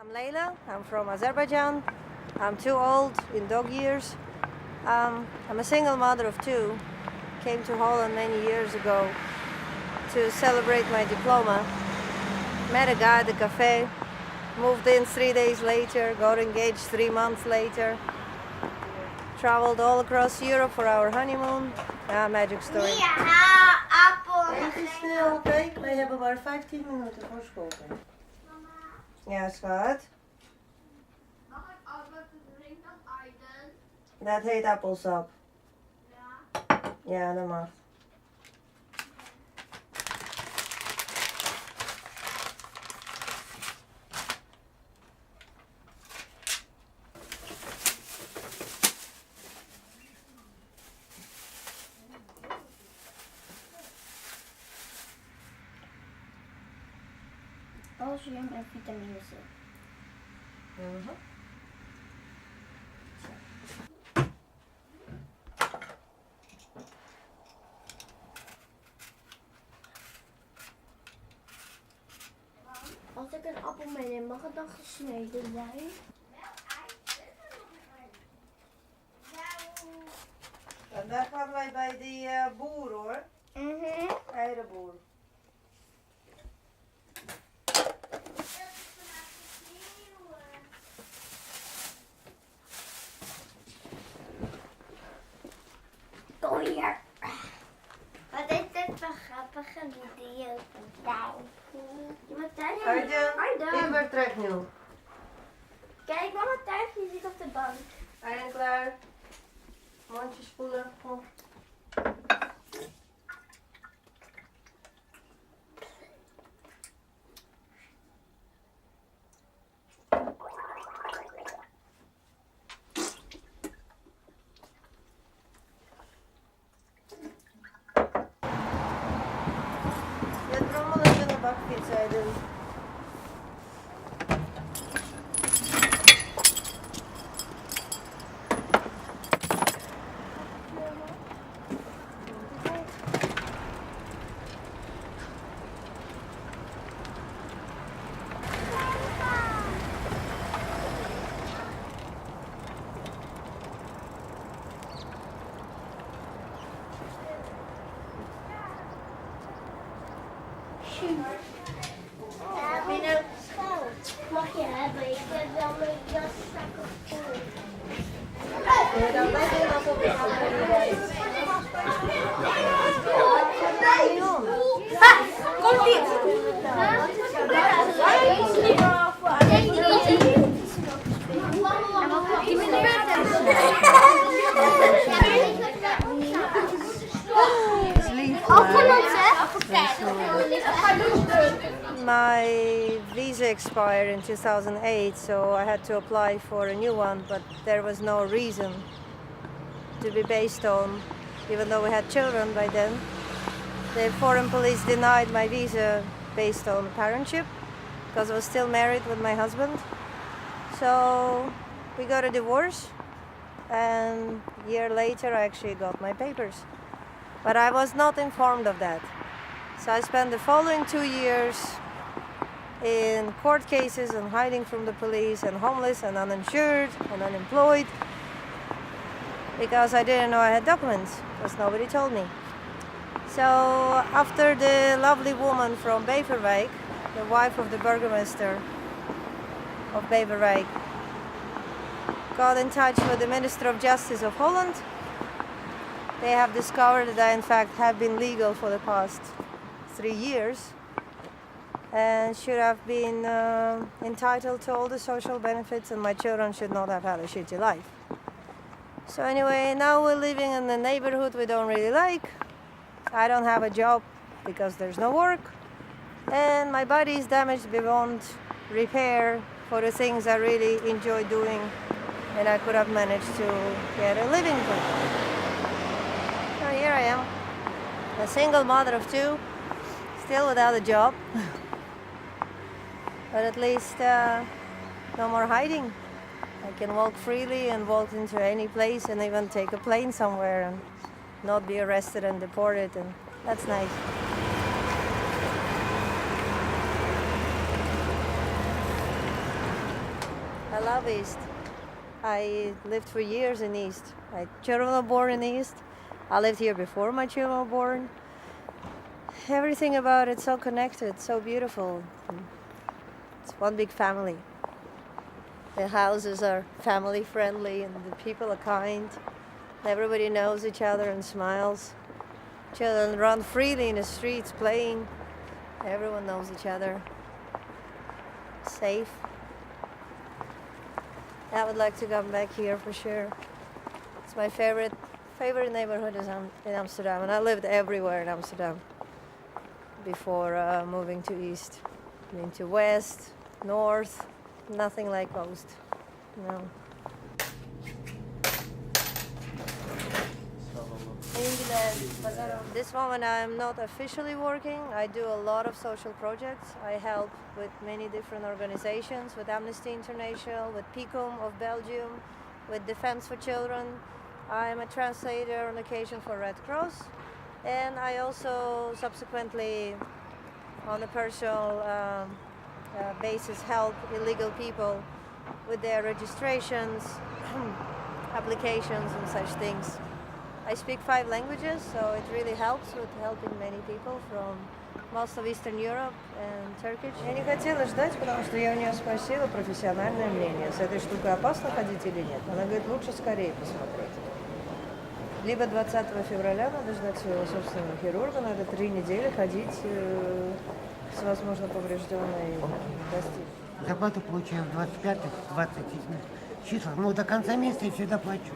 I'm Leyla, I'm from Azerbaijan. I'm too old in dog years. I'm a single mother of two. Came to Holland many years ago to celebrate my diploma. Met a guy at the cafe, moved in 3 days later, got engaged 3 months later. Traveled all across Europe for our honeymoon. Ja, magic story. Ja, appel. Even snel, kijk, wij hebben maar 15 minuten voor school. Ja, schat. Mag ik ook wat drinken als Aiden? Dat heet appelsap. Ja. Ja, dat mag. Calcium en vitamine C. Als ik een appel meeneem, mag het dan gesneden zijn? En daar gaan wij bij die boer hoor. Eidenboer. Kom hier. Wat is dit voor grappige video vandaag? Aiden, ik ben terug nu. Kijk, mama Tuintje zit op de bank. Aiden klaar. Mondje spoelen. Oh. Je trommel is in de bakfiets, Aiden. Mag je hebben, ik heb wel mijn jaszakken vol. Kun je dan net doen alsof je van de rijdt? Komt dit! My visa expired in 2008, so I had to apply for a new one, but there was no reason to be based on, even though we had children by then. The foreign police denied my visa based on parentship, because I was still married with my husband. So we got a divorce, and a year later I actually got my papers. But I was not informed of that. So I spent the following 2 years in court cases and hiding from the police and homeless and uninsured and unemployed because I didn't know I had documents because nobody told me. So after the lovely woman from Beverwijk, the wife of the burgomaster of Beverwijk, got in touch with the Minister of Justice of Holland, they have discovered that I in fact have been legal for the past 3 years and should have been entitled to all the social benefits, and my children should not have had a shitty life. So anyway, now we're living in a neighborhood we don't really like. I don't have a job because there's no work, and my body is damaged beyond repair for the things I really enjoy doing and I could have managed to get a living with. So here I am, a single mother of two, still without a job. But at least no more hiding. I can walk freely and walk into any place and even take a plane somewhere and not be arrested and deported, and that's nice. I love East. I lived for years in East. My children were born in East. I lived here before my children were born. Everything about it so connected, so beautiful. It's one big family. The houses are family friendly and the people are kind. Everybody knows each other and smiles. Children run freely in the streets playing. Everyone knows each other. Safe. I would like to come back here for sure. It's my favorite neighborhood is in Amsterdam, and I lived everywhere in Amsterdam before moving to East. Been to West, North, nothing like Oost. No. This moment I'm not officially working. I do a lot of social projects. I help with many different organizations, with Amnesty International, with PICOM of Belgium, with Defense for Children. I'm a translator on occasion for Red Cross. And I also subsequently, on a personal basis, help illegal people with their registrations, applications and such things. I speak 5 languages, so it really helps with helping many people from most of Eastern Europe and Turkish. Я не хотела ждать, потому что я у нее спросила профессиональное мнение, с этой штукой опасно ходить или нет. Она говорит, лучше скорее посмотреть. Либо 20 февраля надо ждать своего собственного хирурга, надо 3 недели ходить с, возможно, поврежденной костью. Зарплату получаю в 25-27 числах. Ну, до конца месяца я всегда плачу.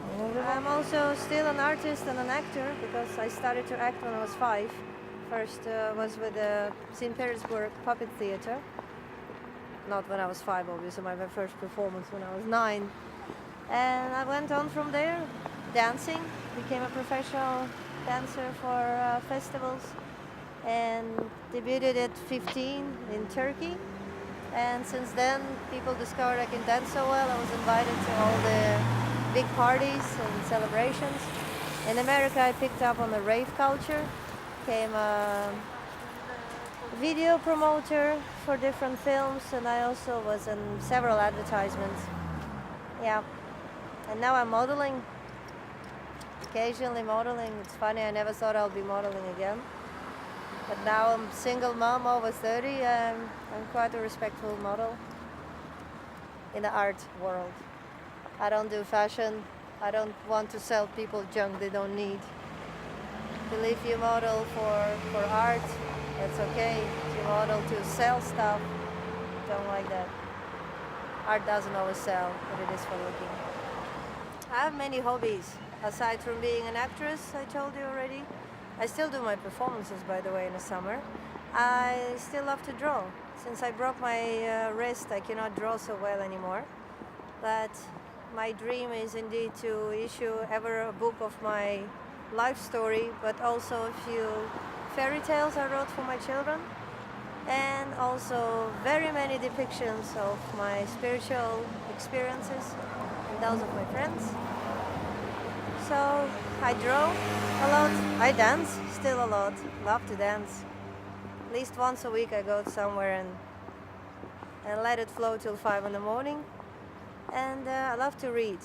I'm also still an artist and an actor because I started to act when I was 5. First was with the St. Petersburg Puppet Theater. Not when I was 5, obviously, my first performance when I was 9. And I went on from there, dancing, became a professional dancer for festivals, and debuted at 15 in Turkey. And since then, people discovered I can dance so well. I was invited to all the big parties and celebrations. In America, I picked up on the rave culture, became a video promoter for different films, and I also was in several advertisements. Yeah, and now I'm modeling, occasionally modeling. It's funny, I never thought I'll be modeling again. But now I'm single mom, over 30, I'm quite a respectful model in the art world. I don't do fashion. I don't want to sell people junk they don't need. If you model for art, that's okay. If you model to sell stuff, don't like that. Art doesn't always sell, but it is for looking. I have many hobbies. Aside from being an actress, I told you already. I still do my performances, by the way, in the summer. I still love to draw. Since I broke my wrist, I cannot draw so well anymore. But my dream is indeed to issue ever a book of my life story, but also a few fairy tales I wrote for my children, and also very many depictions of my spiritual experiences and those of my friends. So I draw a lot, I dance still a lot, love to dance. At least once a week I go somewhere and let it flow till 5 in the morning. And I love to read.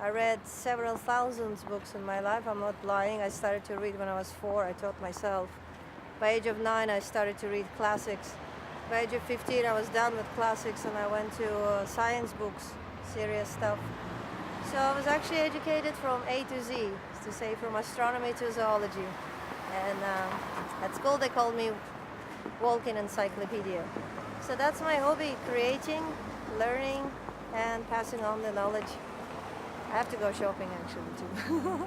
I read several thousand books in my life, I'm not lying. I started to read when I was 4, I taught myself. By age of 9 I started to read classics. By age of 15 I was done with classics and I went to science books, serious stuff. So I was actually educated from A to Z, to say from astronomy to zoology. And at school they called me walking encyclopedia. So that's my hobby, creating, learning, and passing on the knowledge. I have to go shopping actually too.